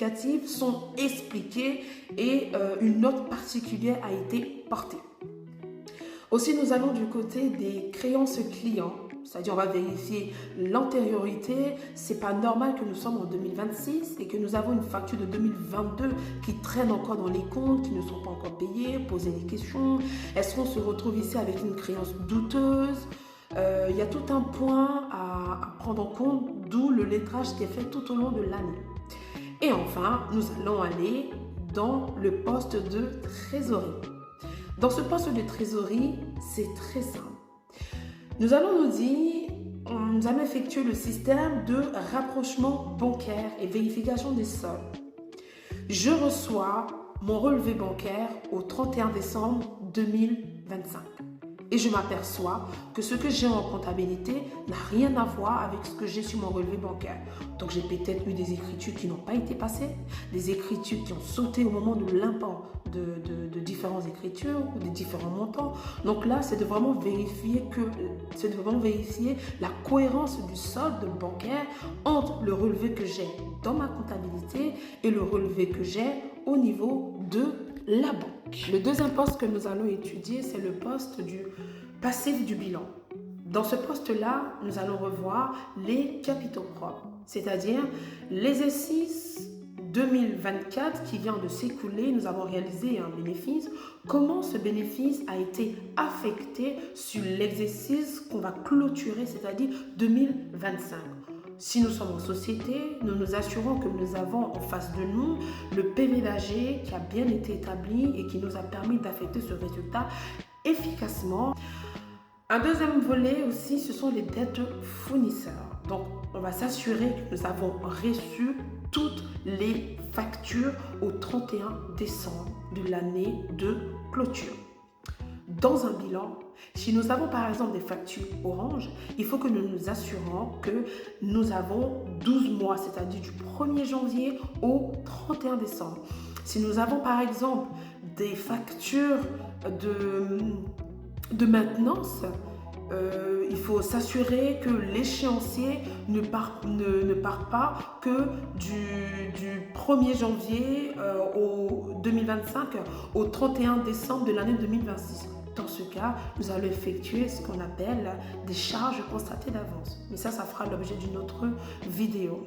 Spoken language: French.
significatives sont expliquées et une note particulière a été portée. Aussi, nous allons du côté des créances clients, c'est-à-dire on va vérifier l'antériorité. C'est pas normal que nous sommes en 2026 et que nous avons une facture de 2022 qui traîne encore dans les comptes, qui ne sont pas encore payés, poser des questions. Est-ce qu'on se retrouve ici avec une créance douteuse? Il y a tout un point à prendre en compte, d'où le lettrage qui est fait tout au long de l'année. Et enfin, nous allons aller dans le poste de trésorerie. Dans ce poste de trésorerie, c'est très simple. Nous allons effectuer le système de rapprochement bancaire et vérification des soldes. Je reçois mon relevé bancaire au 31 décembre 2025. Et je m'aperçois que ce que j'ai en comptabilité n'a rien à voir avec ce que j'ai sur mon relevé bancaire. Donc j'ai peut-être eu des écritures qui n'ont pas été passées, des écritures qui ont sauté au moment de l'import de différentes écritures ou des différents montants. Donc là, c'est de vraiment vérifier la cohérence du solde bancaire entre le relevé que j'ai dans ma comptabilité et le relevé que j'ai au niveau de la banque. Le deuxième poste que nous allons étudier, c'est le poste du passif du bilan. Dans ce poste-là, nous allons revoir les capitaux propres, c'est-à-dire l'exercice 2024 qui vient de s'écouler. Nous avons réalisé un bénéfice. Comment ce bénéfice a été affecté sur l'exercice qu'on va clôturer, c'est-à-dire 2025. Si nous sommes en société, nous nous assurons que nous avons en face de nous le PV d'AG qui a bien été établi et qui nous a permis d'affecter ce résultat efficacement. Un deuxième volet aussi, ce sont les dettes fournisseurs. Donc, on va s'assurer que nous avons reçu toutes les factures au 31 décembre de l'année de clôture. Dans un bilan, si nous avons par exemple des factures Orange, il faut que nous nous assurons que nous avons 12 mois, c'est-à-dire du 1er janvier au 31 décembre. Si nous avons par exemple des factures de maintenance, il faut s'assurer que l'échéancier ne part pas que du 1er janvier au 2025 au 31 décembre de l'année 2026. Dans ce cas, nous allons effectuer ce qu'on appelle des charges constatées d'avance. Mais ça fera l'objet d'une autre vidéo.